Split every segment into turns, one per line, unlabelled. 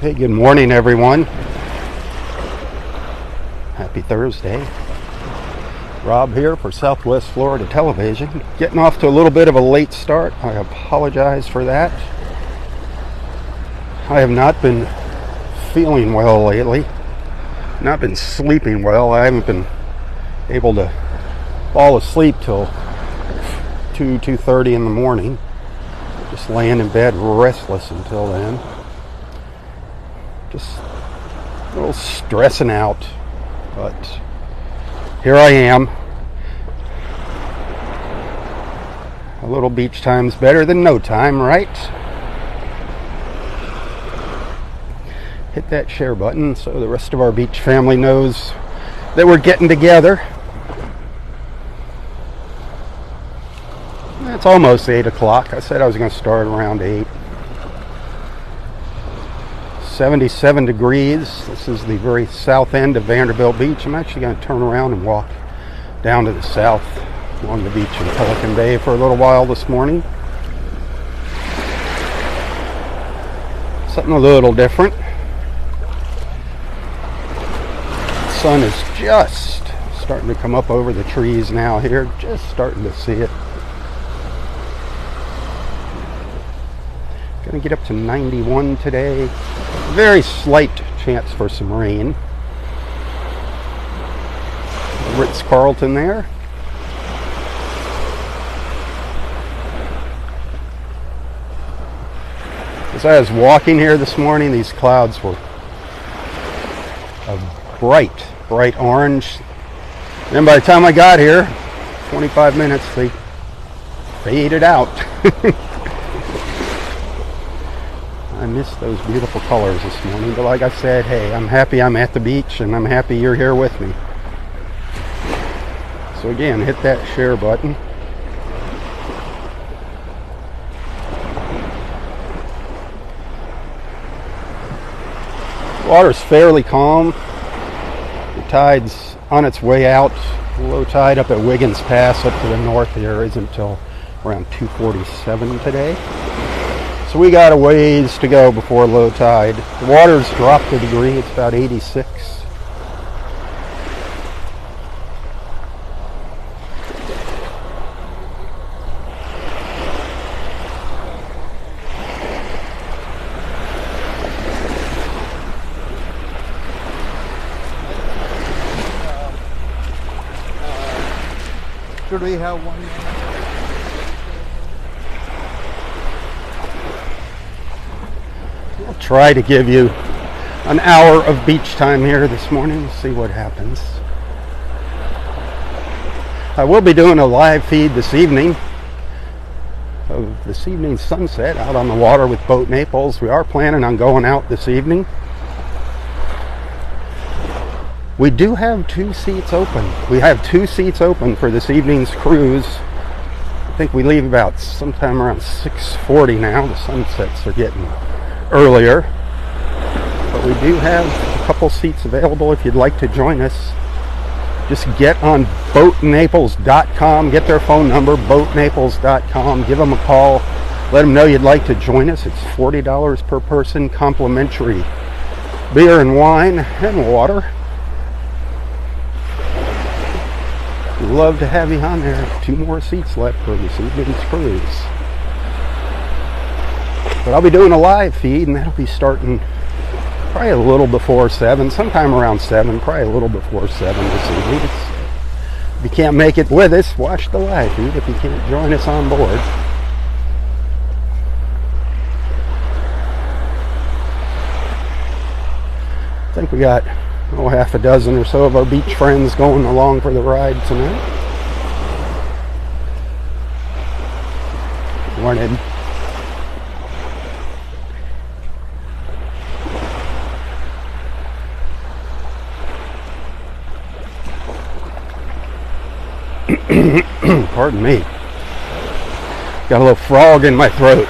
Hey, good morning, everyone. Happy Thursday. Robb here for Southwest Florida Television. Getting off to a little bit of a late start. I apologize for that. I have not been feeling well lately. Not been sleeping well. I haven't been able to fall asleep till 2:30 in the morning. Just laying in bed restless until then. Just a little stressing out, but here I am. A little beach time's better than no time, right? Hit that share button so the rest of our beach family knows that we're getting together. It's almost 8 o'clock. I said I was going to start around 8. 77 degrees. This is the very south end of Vanderbilt Beach. I'm actually going to turn around and walk down to the south along the beach in Pelican Bay for a little while this morning. Something a little different. The sun is just starting to come up over the trees now here. Just starting to see it. Going to get up to 91 today. Very slight chance for some rain. Ritz-Carlton there. As I was walking here this morning, these clouds were a bright orange. And by the time I got here, 25 minutes, they faded out. I miss those beautiful colors this morning, but like I said, hey, I'm happy I'm at the beach and I'm happy you're here with me. So again, hit that share button. Water's fairly calm. The tide's on its way out. Low tide up at Wiggins Pass up to the north here isn't until around 2:47 today. So we got a ways to go before low tide. The water's dropped a degree. It's about 86.
Should we have one?
I'll try to give you an hour of beach time here this morning. We'll see what happens. I will be doing a live feed this evening of this evening's sunset out on the water with Boat Naples. We are planning on going out this evening. We do have 2 seats open. We have 2 seats open for this evening's cruise. I think we leave about sometime around 6:40 now. The sunsets are getting earlier, but we do have a couple seats available if you'd like to join us. Just get on boatnaples.com, get their phone number, boatnaples.com, give them a call, let them know you'd like to join us. It's $40 per person, complimentary beer and wine and water. We'd love to have you on there. 2 more seats left for this evening's cruise. But I'll be doing a live feed, and that'll be starting probably a little before 7, sometime around 7, probably a little before 7 this evening. If you can't make it with us, watch the live feed if you can't join us on board. I think we got half a dozen or so of our beach friends going along for the ride tonight. Good morning. Pardon me. Got a little frog in my throat.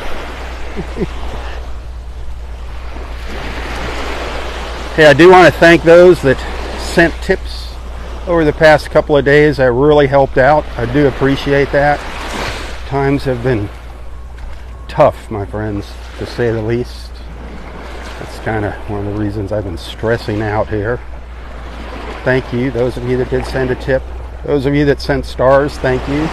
Hey, I do want to thank those that sent tips over the past couple of days. That really helped out. I do appreciate that. Times have been tough, my friends, to say the least. That's kind of one of the reasons I've been stressing out here. Thank you, those of you that did send a tip. Those of you that sent stars, thank you.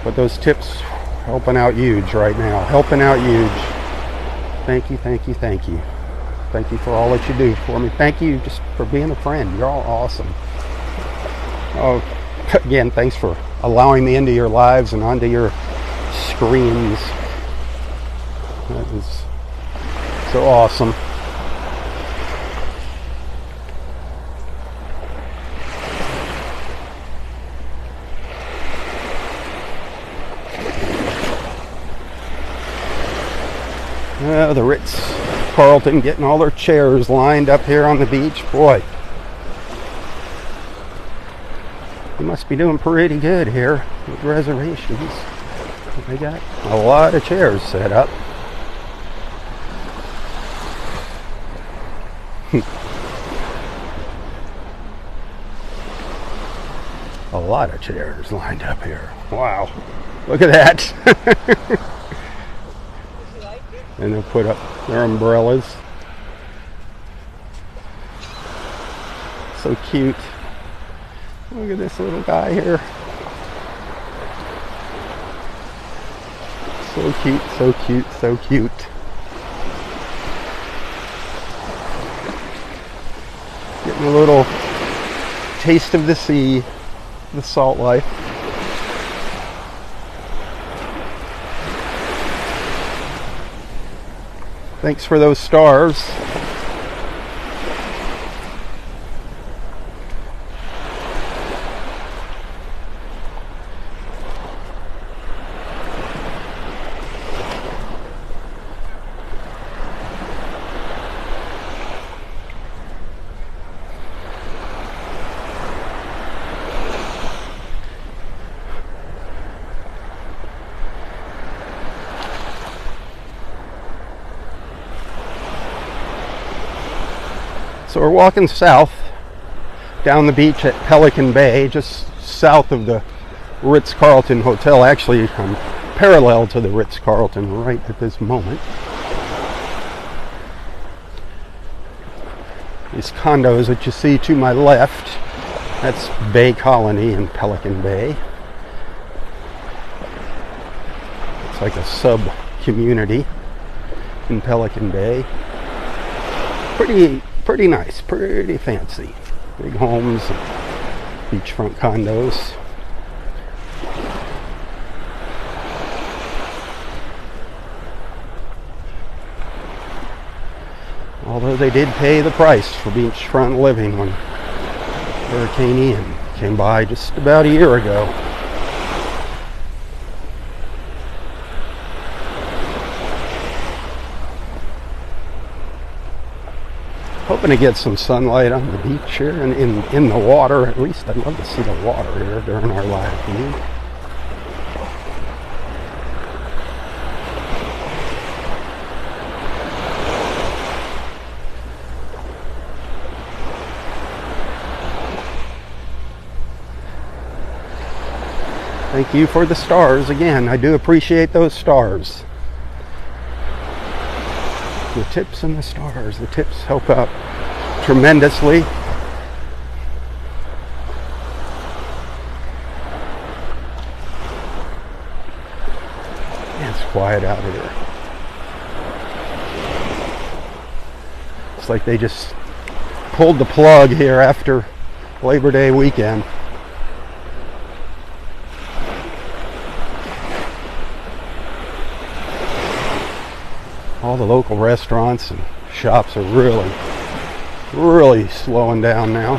But those tips helping out huge right now. Helping out huge. Thank you, thank you, thank you. Thank you for all that you do for me. Thank you just for being a friend. You're all awesome. Oh, again, thanks for allowing me into your lives and onto your screens. That is so awesome. The Ritz-Carlton getting all their chairs lined up here on the beach. Boy, you must be doing pretty good here with reservations. They got a lot of chairs set up. A lot of chairs lined up here. Wow, look at that. And they'll put up their umbrellas. So cute. Look at this little guy here. So cute, so cute, so cute. Getting a little taste of the sea, the salt life. Thanks for those stars. So we're walking south down the beach at Pelican Bay, just south of the Ritz-Carlton Hotel. Actually, I'm parallel to the Ritz-Carlton right at this moment. These condos that you see to my left, that's Bay Colony in Pelican Bay. It's like a sub-community in Pelican Bay. Pretty nice, pretty fancy. Big homes, beachfront condos. Although they did pay the price for beachfront living when Hurricane Ian came by just about a year ago. Hoping to get some sunlight on the beach here and in the water. At least I'd love to see the water here during our live view. Thank you for the stars again. I do appreciate those stars. The tips and the stars. The tips help out tremendously. Yeah, it's quiet out here. It's like they just pulled the plug here after Labor Day weekend. All the local restaurants and shops are really slowing down now.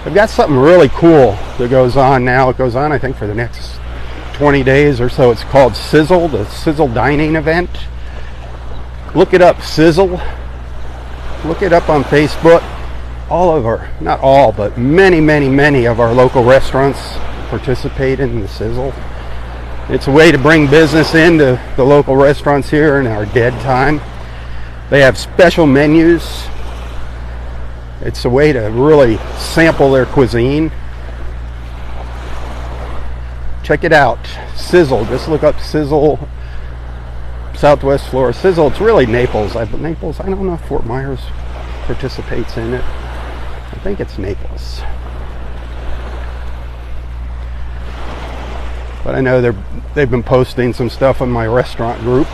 I've got something really cool that goes on now. It goes on, I think, for the next 20 days or so. It's called Sizzle, the Sizzle Dining event. Look it up, Sizzle. Look it up on Facebook. All of our, not all, but many of our local restaurants participate in the Sizzle. It's a way to bring business into the local restaurants here in our dead time. They have special menus. It's a way to really sample their cuisine. check it out. Sizzle. Just look up Sizzle, Southwest Florida. Sizzle. It's really Naples. Naples. I don't know if Fort Myers participates in it. I think it's Naples. But I know they've been posting some stuff in my restaurant group.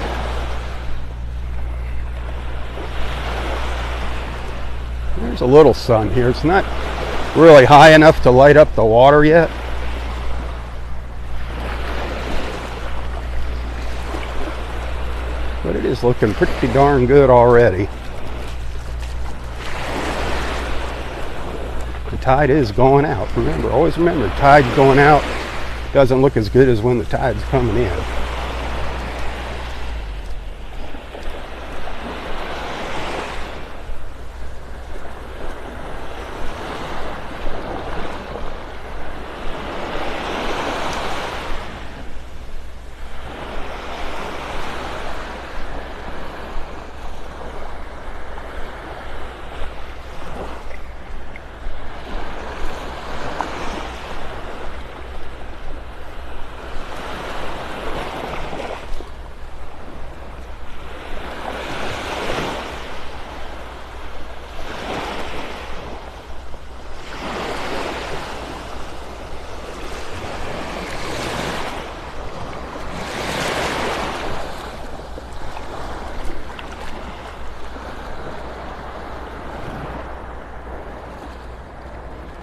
There's a little sun here. It's not really high enough to light up the water yet. But it is looking pretty darn good already. The tide is going out. Always remember, tide's going out doesn't look as good as when the tide's coming in.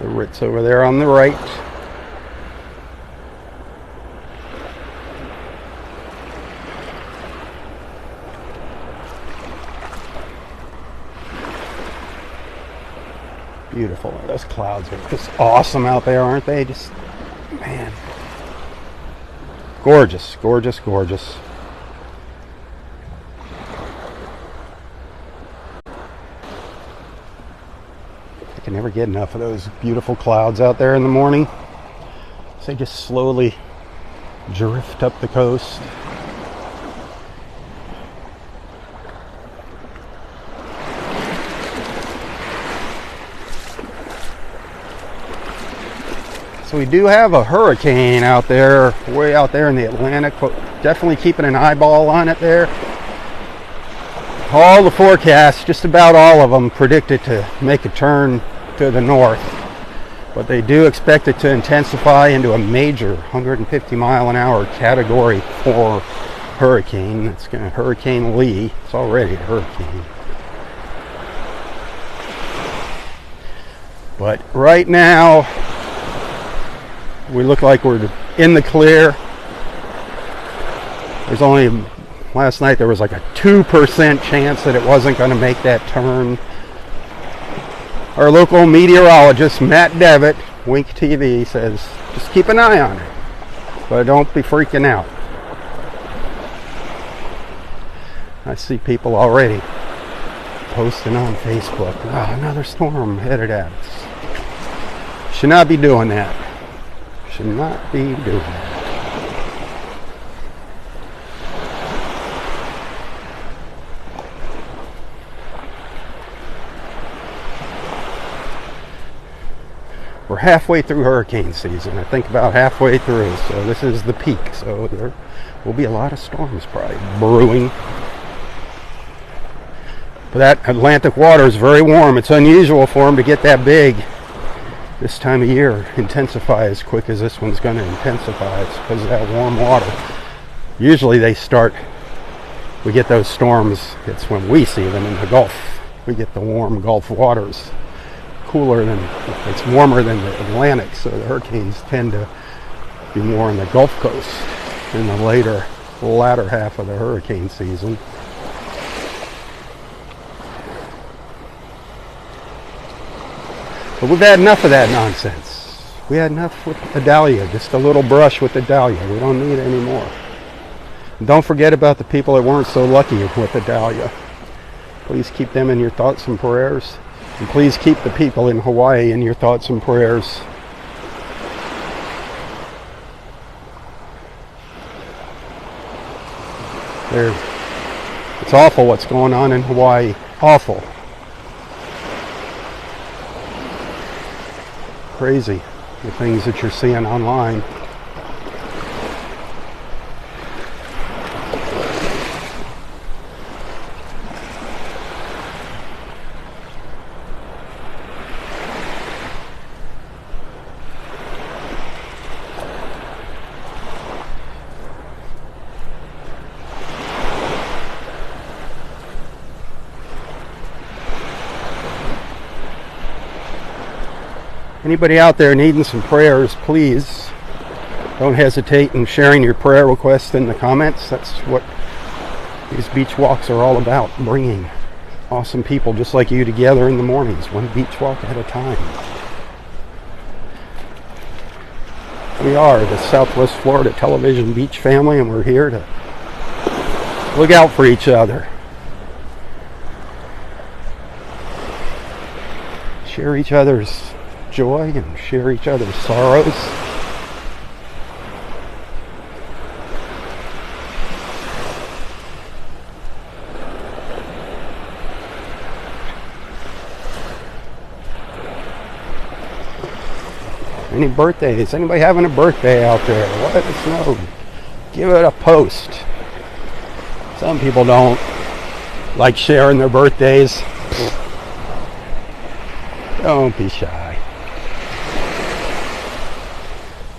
The Ritz over there on the right. Beautiful. Those clouds are just awesome out there, aren't they? Just, man. Gorgeous, gorgeous, gorgeous. I can never get enough of those beautiful clouds out there in the morning. So they just slowly drift up the coast. So we do have a hurricane out there, way out there in the Atlantic. Definitely keeping an eyeball on it there. All the forecasts, just about all of them, predict it to make a turn to the north. But they do expect it to intensify into a major 150 mile an hour category 4 hurricane. It's going to Hurricane Lee. It's already a hurricane. But right now, we look like we're in the clear. There's only, last night there was like a 2% chance that it wasn't going to make that turn. Our local meteorologist, Matt Devitt, Wink TV, says, just keep an eye on it, but don't be freaking out. I see people already posting on Facebook, oh, another storm headed at us. Should not be doing that. Should not be doing that. We're halfway through hurricane season. I think about halfway through. So this is the peak. So there will be a lot of storms probably brewing. But that Atlantic water is very warm. It's unusual for them to get that big this time of year, intensify as quick as this one's going to intensify. It's because of that warm water. Usually we get those storms, it's when we see them in the Gulf. We get the warm Gulf waters. It's warmer than the Atlantic, so the hurricanes tend to be more on the Gulf Coast in the latter half of the hurricane season. But we've had enough of that nonsense. We had enough with the dahlia, just a little brush with the dahlia. We don't need any more. And don't forget about the people that weren't so lucky with the dahlia. Please keep them in your thoughts and prayers. And please keep the people in Hawaii in your thoughts and prayers. It's awful what's going on in Hawaii. Awful. Crazy, the things that you're seeing online. Anybody out there needing some prayers, please don't hesitate in sharing your prayer requests in the comments. That's what these beach walks are all about, bringing awesome people just like you together in the mornings, one beach walk at a time. We are the Southwest Florida Television Beach family, and we're here to look out for each other. Share each other's joy and share each other's sorrows. Any birthdays? Anybody having a birthday out there? Let us know. Give it a post. Some people don't like sharing their birthdays. Don't be shy.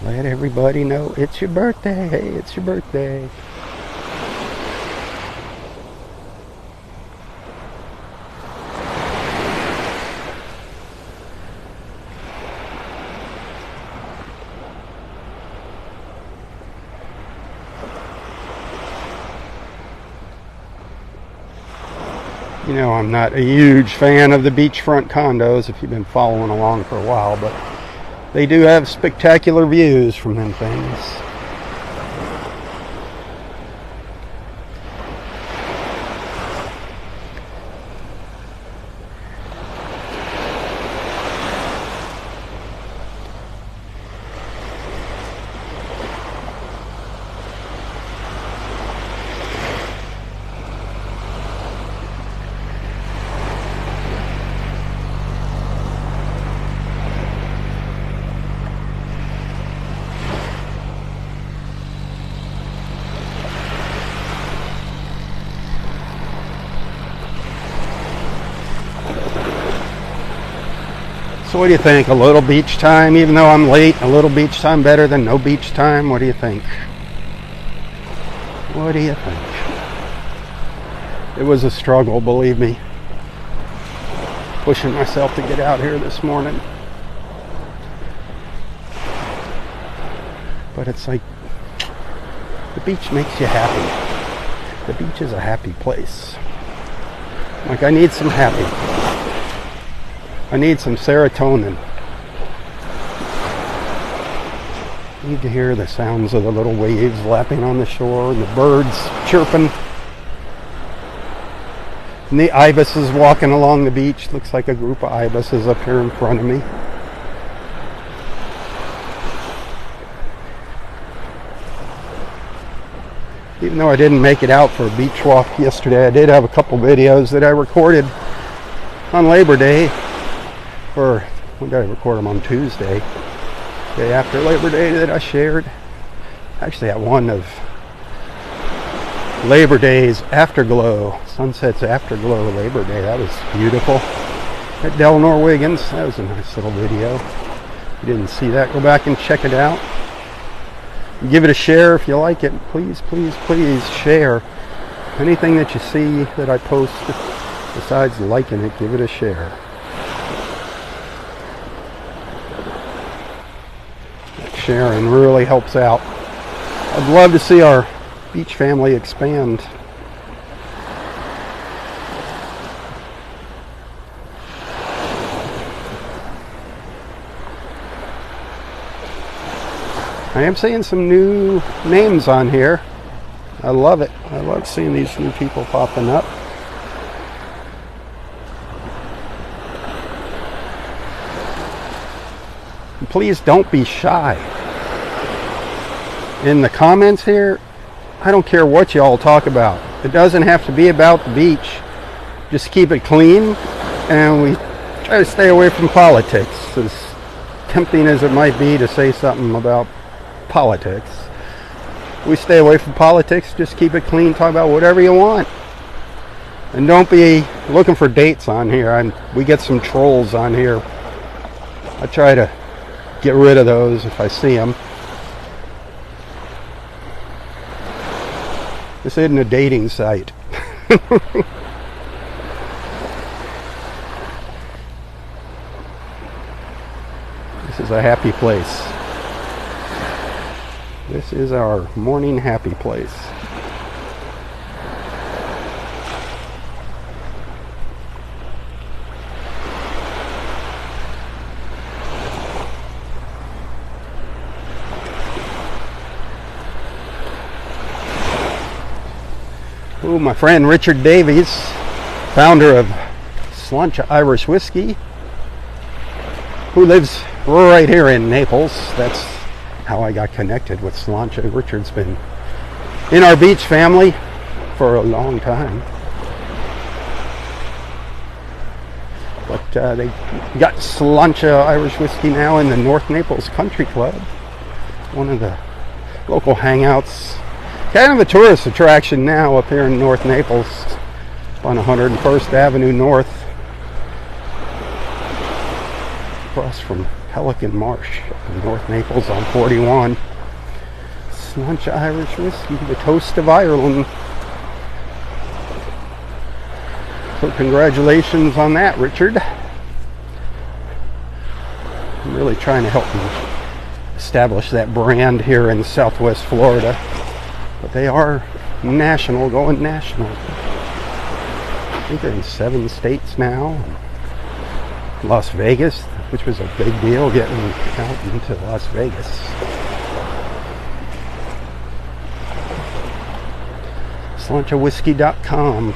Let everybody know it's your birthday. Hey, it's your birthday. You know, I'm not a huge fan of the beachfront condos if you've been following along for a while, but they do have spectacular views from them things. So what do you think? A little beach time, even though I'm late, a little beach time better than no beach time? What do you think? What do you think? It was a struggle, believe me. Pushing myself to get out here this morning. But it's like, the beach makes you happy. The beach is a happy place. Like, I need some happy. I need some serotonin. I need to hear the sounds of the little waves lapping on the shore and the birds chirping. And the ibises walking along the beach. Looks like a group of ibises up here in front of me. Even though I didn't make it out for a beach walk yesterday, I did have a couple videos that I recorded on Labor Day. Or when did I record them? On Tuesday, day after Labor Day, that I shared. Actually, that one of Labor Day's afterglow, sunset's afterglow Labor Day. That was beautiful. At Del Norwiggins, that was a nice little video. If you didn't see that, go back and check it out. Give it a share if you like it. Please, please, please share. Anything that you see that I post, besides liking it, give it a share. Sharing really helps out. I'd love to see our beach family expand. I am seeing some new names on here. I love it. I love seeing these new people popping up. And please don't be shy. In the comments here, I don't care what you all talk about. It doesn't have to be about the beach. Just keep it clean, and we try to stay away from politics, as tempting as it might be to say something about politics. We stay away from politics, just keep it clean, talk about whatever you want. And don't be looking for dates on here. We get some trolls on here. I try to get rid of those if I see them. This isn't a dating site. This is a happy place. This is our morning happy place. Oh, my friend Richard Davies, founder of Sláinte Irish Whiskey, who lives right here in Naples. That's how I got connected with Sláinte. Richard's been in our beach family for a long time. But they got Sláinte Irish Whiskey now in the North Naples Country Club, one of the local hangouts. Kind of a tourist attraction now up here in North Naples on 101st Avenue North, across from Pelican Marsh in North Naples on 41. Sláinte Irish Whiskey, the toast of Ireland. So congratulations on that, Richard. I'm really trying to help you establish that brand here in Southwest Florida. But they are national, going national. I think they're in 7 states now. Las Vegas, which was a big deal getting out into Las Vegas. SláinteWhiskey.com.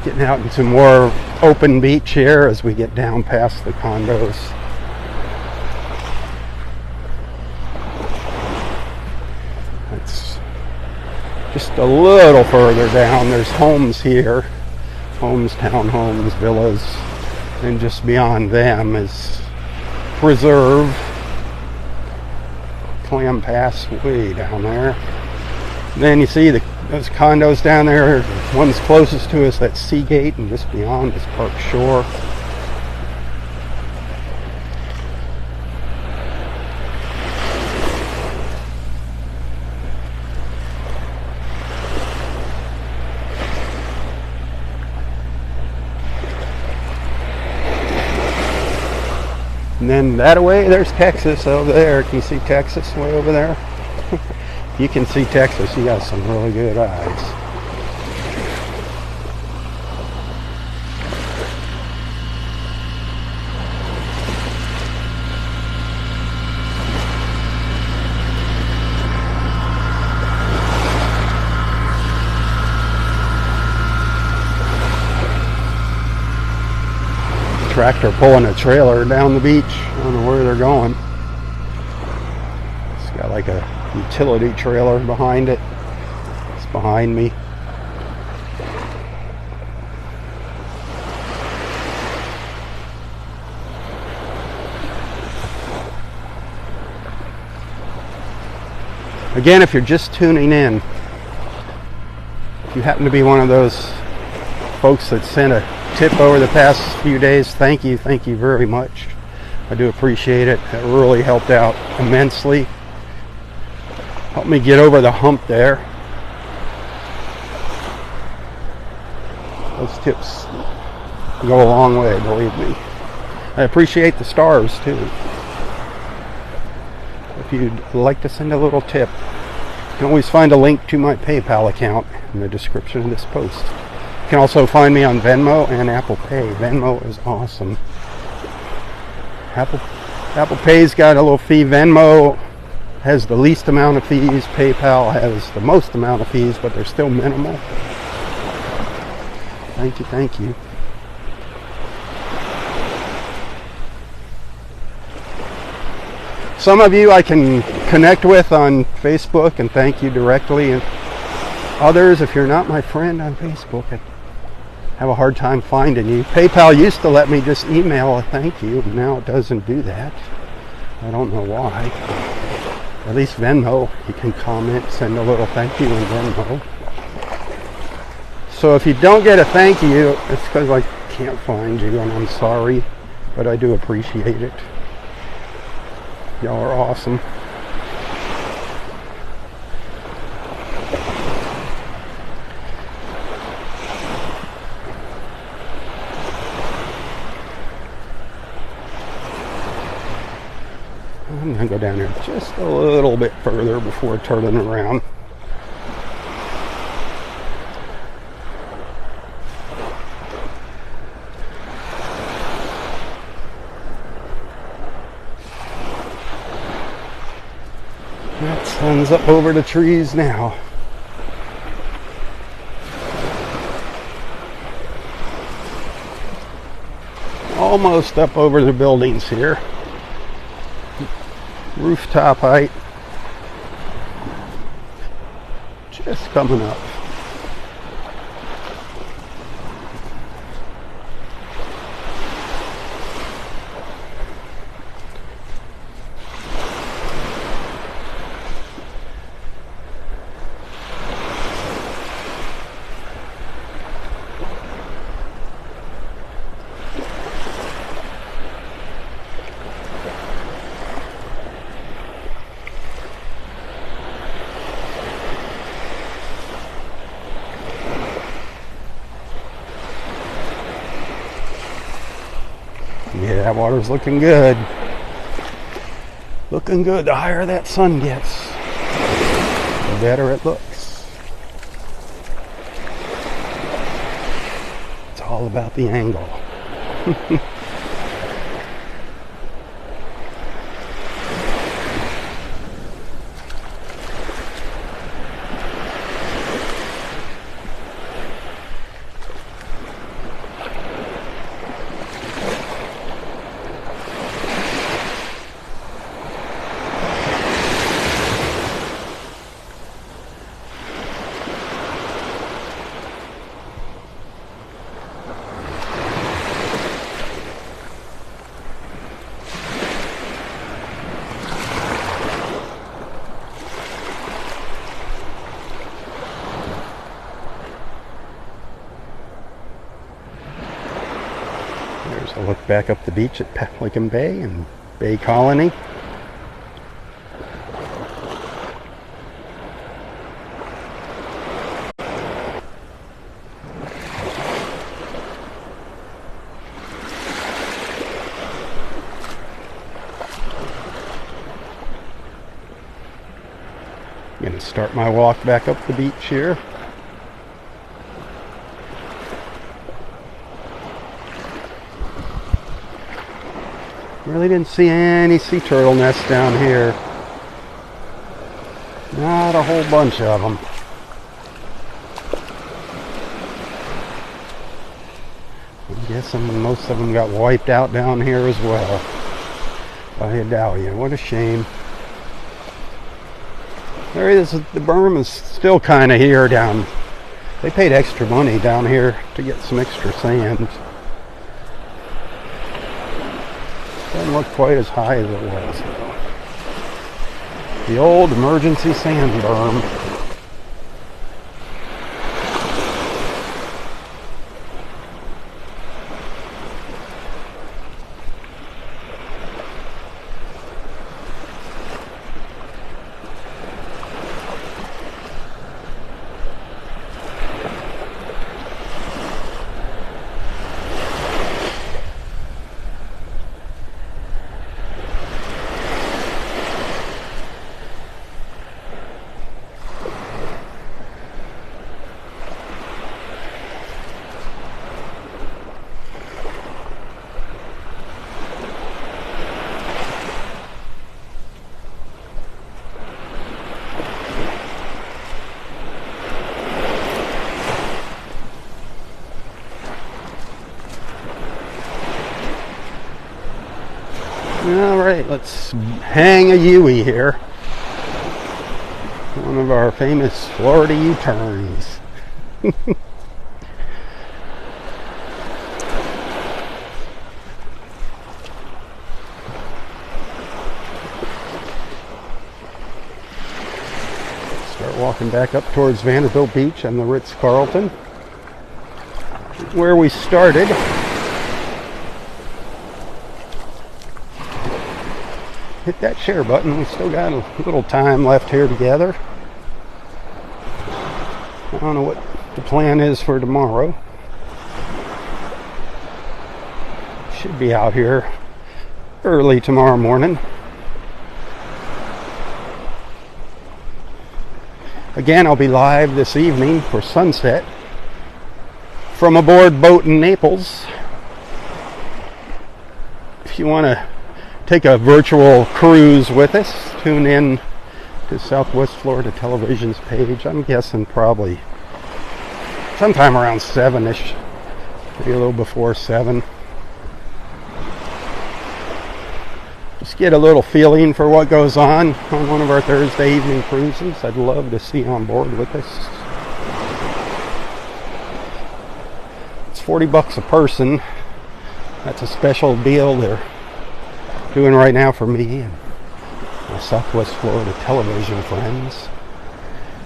Getting out into more open beach here as we get down past the condos. It's just a little further down. There's homes here, homes, townhomes, villas, and just beyond them is Preserve, Clam Pass way down there. Then you see those condos down there. The one's closest to us, that's Seagate, and just beyond is Park Shore. And then that away, there's Texas over there. Can you see Texas way over there? You can see Texas. You got some really good eyes. Tractor pulling a trailer down the beach. I don't know where they're going. It's got like a utility trailer behind it. It's behind me. Again, if you're just tuning in, if you happen to be one of those folks that sent a tip over the past few days, thank you very much. I do appreciate it. It really helped out immensely. Helped me get over the hump there. Those tips go a long way, believe me. I appreciate the stars too. If you'd like to send a little tip, you can always find a link to my PayPal account in the description of this post. You can also find me on Venmo and Apple Pay. Venmo is awesome. Apple Pay's got a little fee. Venmo has the least amount of fees. PayPal has the most amount of fees, but they're still minimal. Thank you. Some of you I can connect with on Facebook and thank you directly, and others, if you're not my friend on Facebook, I have a hard time finding you. PayPal used to let me just email a thank you, and now it doesn't do that. I don't know why. At least Venmo, you can comment, send a little thank you in Venmo. So if you don't get a thank you, it's because I can't find you, and I'm sorry, but I do appreciate it. Y'all are awesome. I'm going to go down here just a little bit further before turning around. That sun's up over the trees now. Almost up over the buildings here. Rooftop height. Just coming up. Yeah, that water's looking good. Looking good. The higher that sun gets, the better it looks. It's all about the angle. There's a look back up the beach at Pelican Bay and Bay Colony. I'm going to start my walk back up the beach here. Really didn't see any sea turtle nests down here. Not a whole bunch of them. I'm guessing most of them got wiped out down here as well. I doubt you. What a shame. There is, the berm is still kind of here down. They paid extra money down here to get some extra sand. Doesn't look quite as high as it was, though. The old emergency sand berm. Alright, let's hang a Yui here. One of our famous Florida U-turns. Start walking back up towards Vanderbilt Beach and the Ritz-Carlton, where we started. Hit that share button. We still got a little time left here together. I don't know what the plan is for tomorrow. Should be out here early tomorrow morning. Again, I'll be live this evening for sunset from aboard boat in Naples. If you want to take a virtual cruise with us, tune in to Southwest Florida Television's page. I'm guessing probably sometime around 7-ish, maybe a little before 7. Just get a little feeling for what goes on one of our Thursday evening cruises. I'd love to see you on board with us. It's $40 a person. That's a special deal they're doing right now for me and my Southwest Florida Television friends.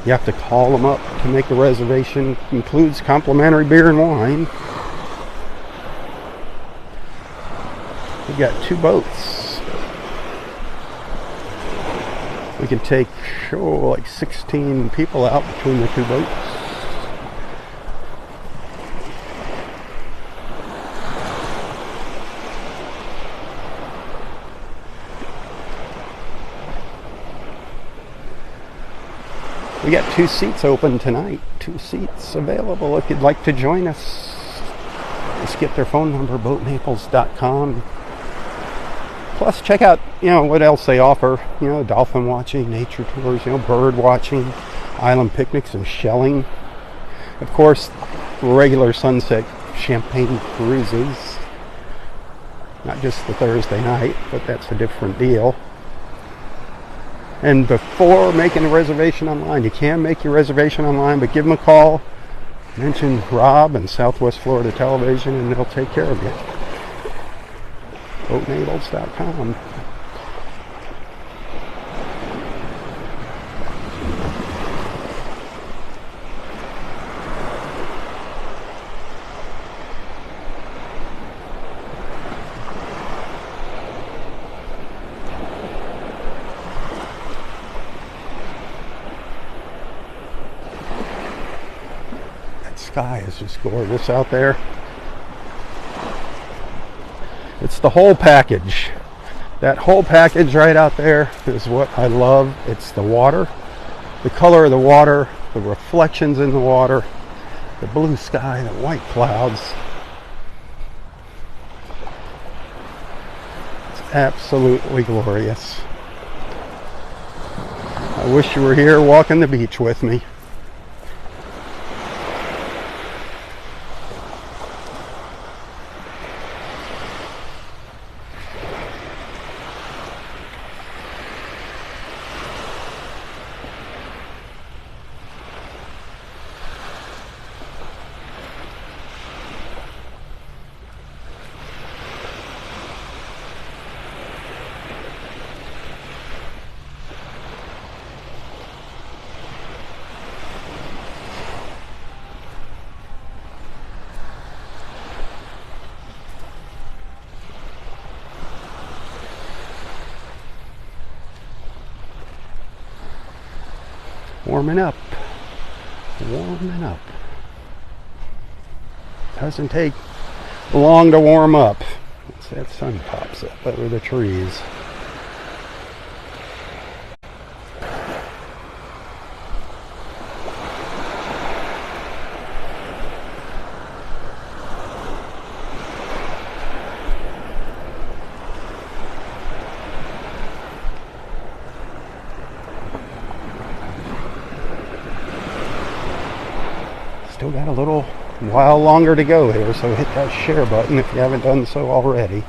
You have to call them up to make a reservation. It includes complimentary beer and wine. We've got 2 boats. We can take like 16 people out between the 2 boats. We got 2 seats open tonight. 2 seats available if you'd like to join us. Just get their phone number, boatnaples.com. Plus, check out, what else they offer. Dolphin watching, nature tours, bird watching, island picnics and shelling. Of course, regular sunset champagne cruises. Not just the Thursday night, but that's a different deal. And before making a reservation online, you can make your reservation online, but give them a call. Mention Robb and Southwest Florida Television, and they'll take care of you. boatnaples.com. That sky is just gorgeous out there. It's the whole package. That whole package right out there is what I love. It's the water, the color of the water, the reflections in the water, the blue sky, the white clouds. It's absolutely glorious. I wish you were here walking the beach with me. Warming up. Doesn't take long to warm up. Once that sun pops up over the trees. Still got a little while longer to go here, so hit that share button if you haven't done so already.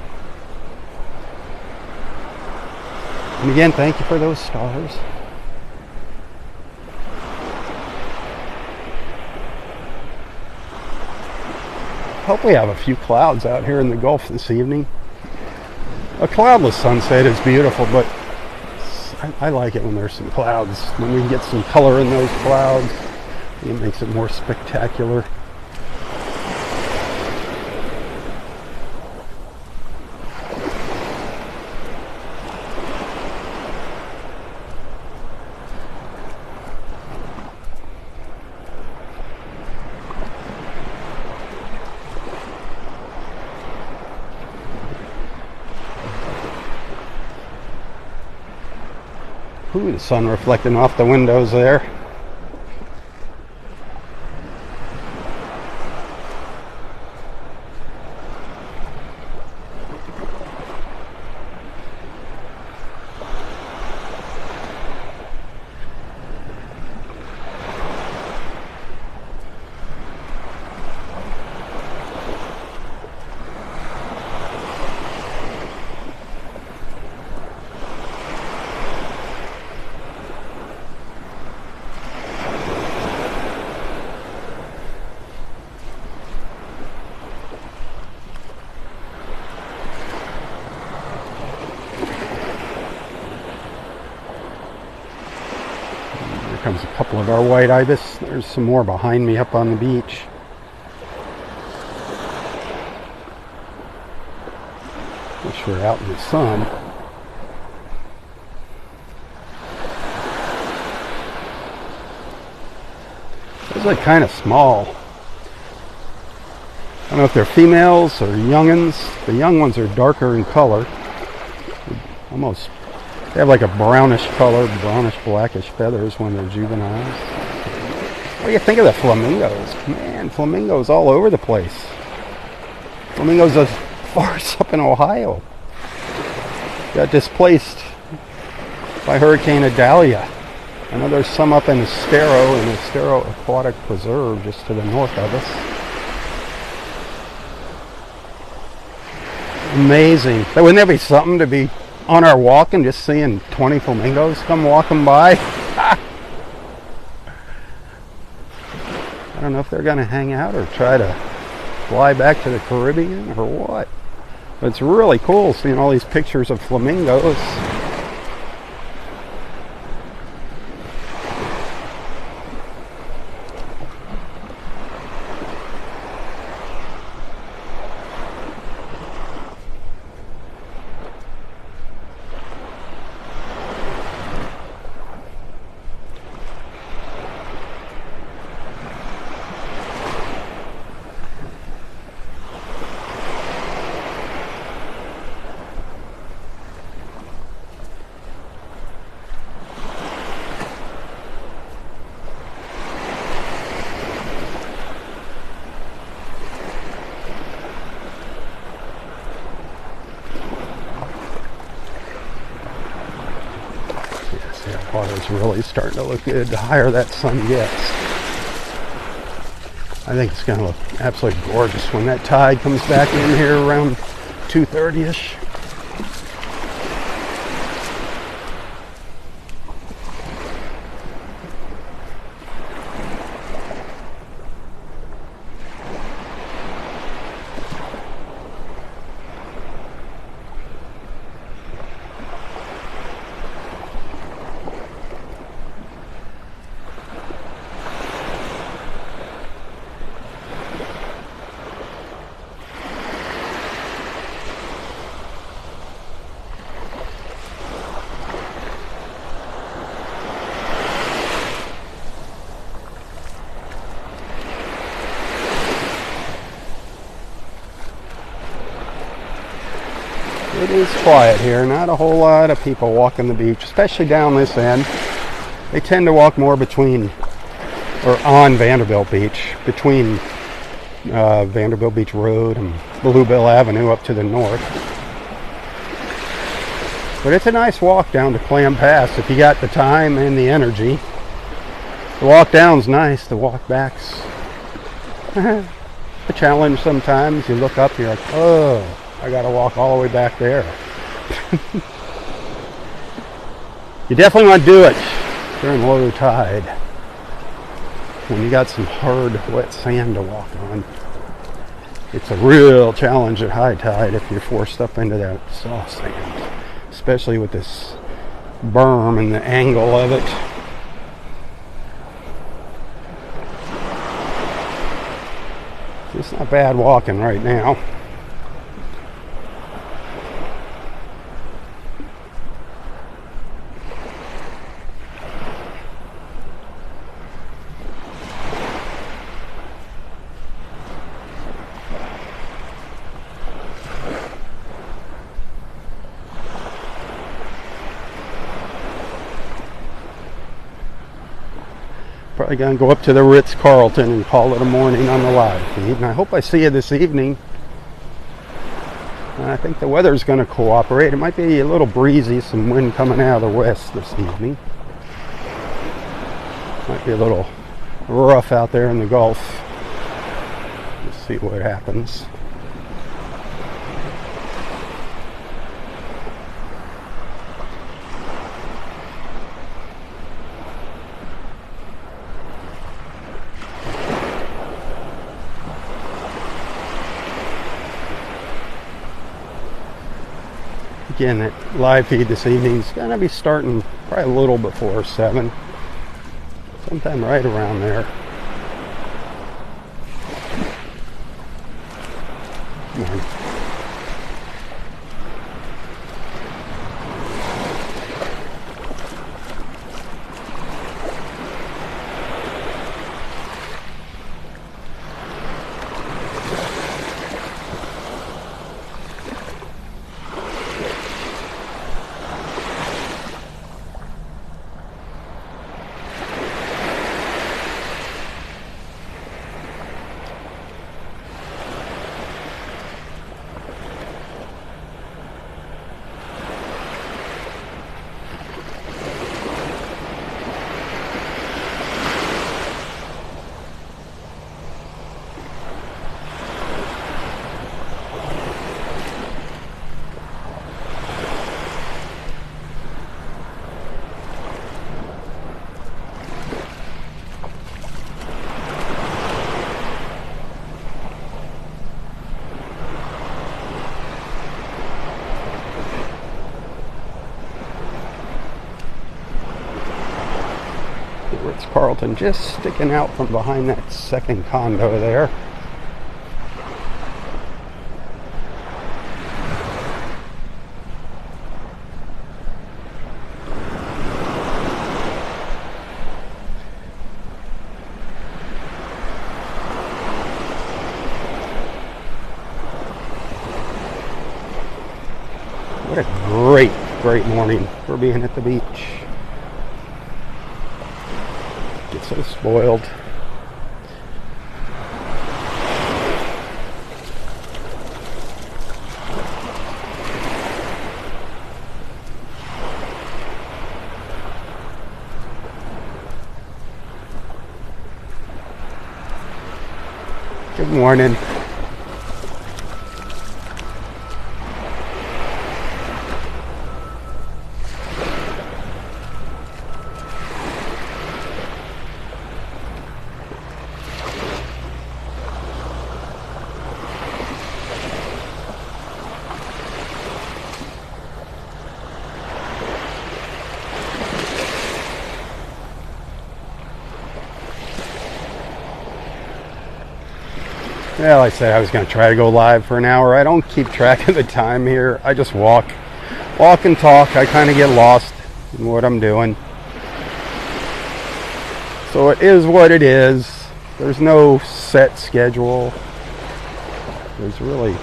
And again, thank you for those stars. Hope we have a few clouds out here in the Gulf this evening. A cloudless sunset is beautiful, but I like it when there's some clouds. When we get some color in those clouds, it makes it more spectacular. Ooh, the sun reflecting off the windows there. comes a couple of our white ibis. There's some more behind me up on the beach. Wish we were out in the sun. Those are kind of small. I don't know if they're females or youngins. The young ones are darker in color. Almost, they have like a brownish color, brownish blackish feathers when they're juveniles. What do you think of the flamingos? Man, flamingos all over the place. Flamingos as far as up in Ohio. Got displaced by Hurricane Idalia. I know there's some up in Estero Aquatic Preserve just to the north of us. Amazing. But wouldn't that be something to be on our walk and just seeing 20 flamingos come walking by? I don't know if they're going to hang out or try to fly back to the Caribbean or what. But it's really cool seeing all these pictures of flamingos. Water's really starting to look good the higher that sun gets. I think it's going to look absolutely gorgeous when that tide comes back in here around 2:30ish. It is quiet here, not a whole lot of people walking the beach, especially down this end. They tend to walk more between, or on Vanderbilt Beach, between Vanderbilt Beach Road and Bluebell Avenue up to the north. But it's a nice walk down to Clam Pass if you got the time and the energy. The walk down's nice, the walk back's a challenge sometimes. You look up, you're like, oh, I gotta walk all the way back there. You definitely want to do it during low tide when you got some hard, wet sand to walk on. It's a real challenge at high tide if you're forced up into that soft sand, especially with this berm and the angle of it. It's not bad walking right now. Probably going to go up to the Ritz-Carlton and call it a morning on the live feed. And I hope I see you this evening. I think the weather's going to cooperate. It might be a little breezy, some wind coming out of the west this evening. Might be a little rough out there in the Gulf. Let's see what happens. Again, that live feed this evening is going to be starting probably a little before 7. sometime right around there. Morning. Ritz-Carlton just sticking out from behind that second condo there. What a great morning for being at the beach. Get so spoiled. Good morning. Well, I said I was going to try to go live for an hour. I don't keep track of the time here. I just walk and talk. I kind of get lost in what I'm doing. So it is what it is. There's no set schedule. There's really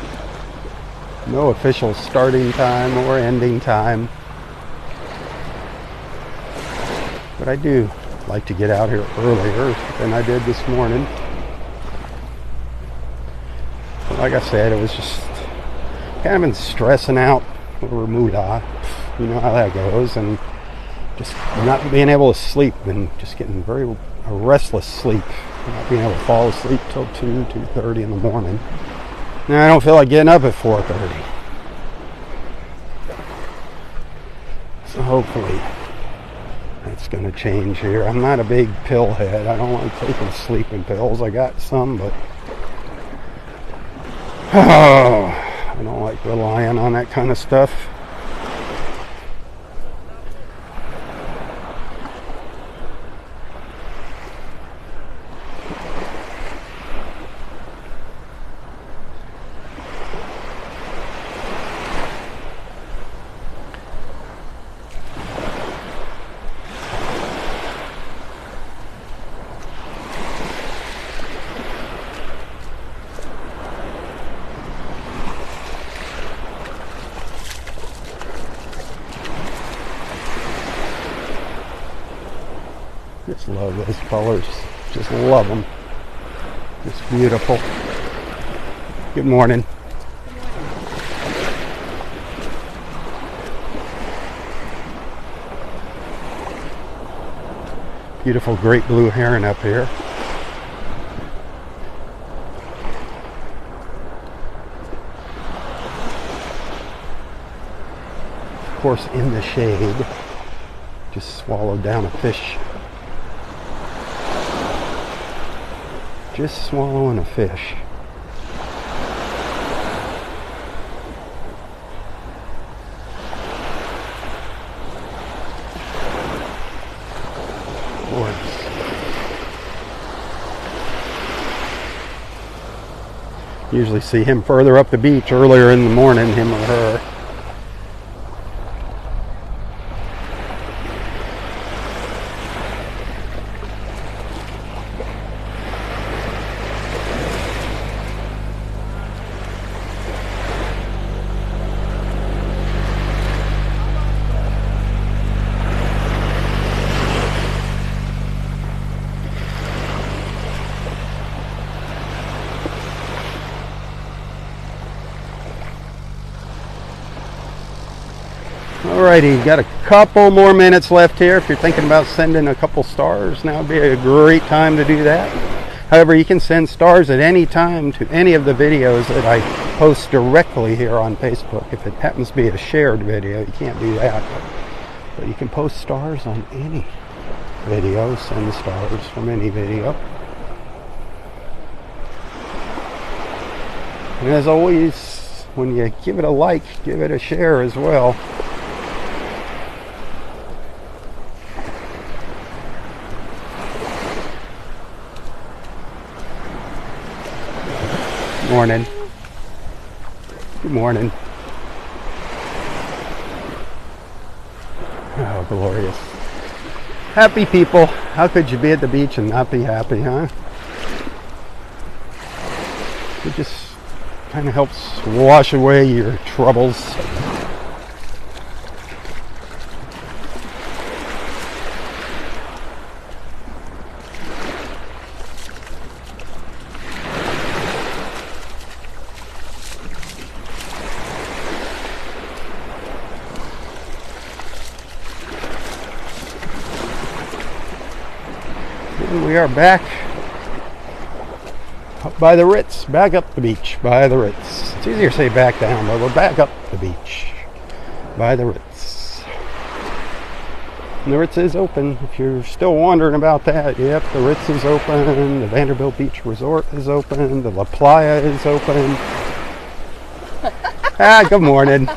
no official starting time or ending time. But I do like to get out here earlier than I did this morning. Like I said, it was just kind of been stressing out over Moodah. You know how that goes. And just not being able to sleep and just getting very restless sleep. Not being able to fall asleep till 2:30 in the morning. Now I don't feel like getting up at 4:30. So hopefully that's going to change here. I'm not a big pill head. I don't like taking sleeping pills. I got some, but I don't like relying on that kind of stuff. Just love those colors. Just love them. It's beautiful. Good morning. Beautiful great blue heron up here. Of course, in the shade, just swallowed down a fish. Just swallowing a fish. Gorgeous. Usually see him further up the beach earlier in the morning, him or her. Alrighty, got a couple more minutes left here. If you're thinking about sending a couple stars, now would be a great time to do that. However, you can send stars at any time to any of the videos that I post directly here on Facebook. If it happens to be a shared video, you can't do that. But you can post stars on any video, send stars from any video. And as always, when you give it a like, give it a share as well. Morning. Good morning. Oh, glorious. Happy people. How could you be at the beach and not be happy, huh? It just kind of helps wash away your troubles. We are back up by the Ritz, back up the beach by the Ritz. It's easier to say back down, but we're back up the beach by the Ritz. And the Ritz is open, if you're still wondering about that. Yep, the Ritz is open, the Vanderbilt Beach Resort is open, the La Playa is open. Good morning.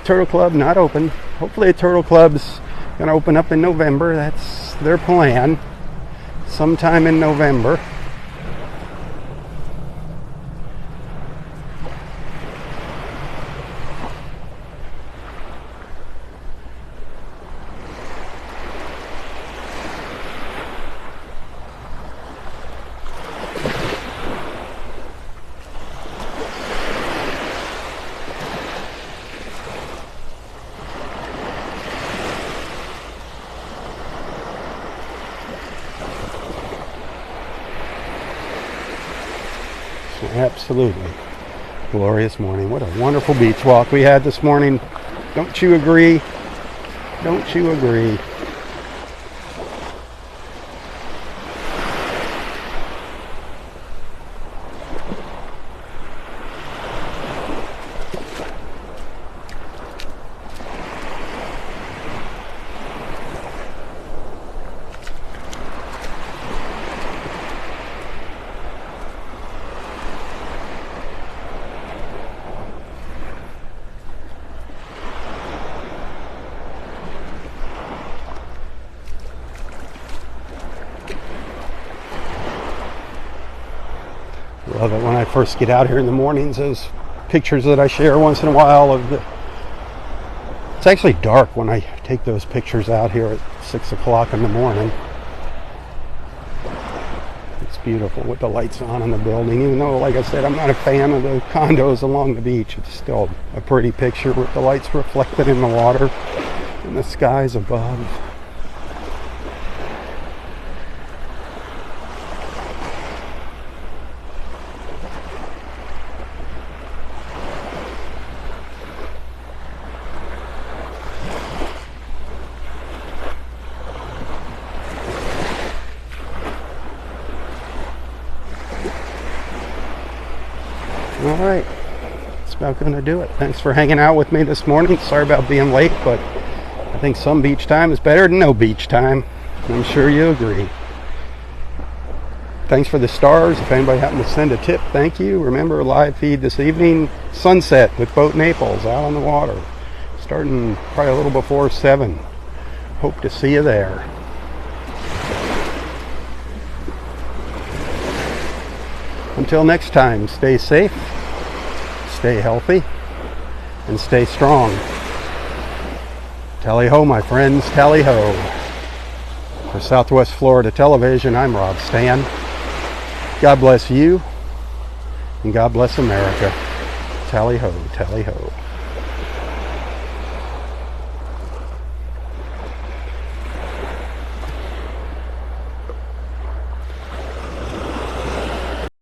Turtle Club not open. Hopefully the Turtle Club's going to open up in November. That's their plan. Sometime in November. Absolutely glorious morning. What a wonderful beach walk we had this morning. Don't you agree? Don't you agree? Love it when I first get out here in the mornings, those pictures that I share once in a while of the... It's actually dark when I take those pictures out here at 6 o'clock in the morning. It's beautiful with the lights on in the building, even though, like I said, I'm not a fan of the condos along the beach. It's still a pretty picture with the lights reflected in the water and the skies above. Alright, that's about going to do it. Thanks for hanging out with me this morning. Sorry about being late, but I think some beach time is better than no beach time. I'm sure you agree. Thanks for the stars. If anybody happened to send a tip, thank you. Remember, live feed this evening, sunset with Boat Naples out on the water. Starting probably a little before 7. Hope to see you there. Until next time, stay safe, stay healthy, and stay strong. Tally-ho, my friends, tally-ho. For Southwest Florida Television, I'm Rob Stan. God bless you, and God bless America. Tally-ho, tally-ho.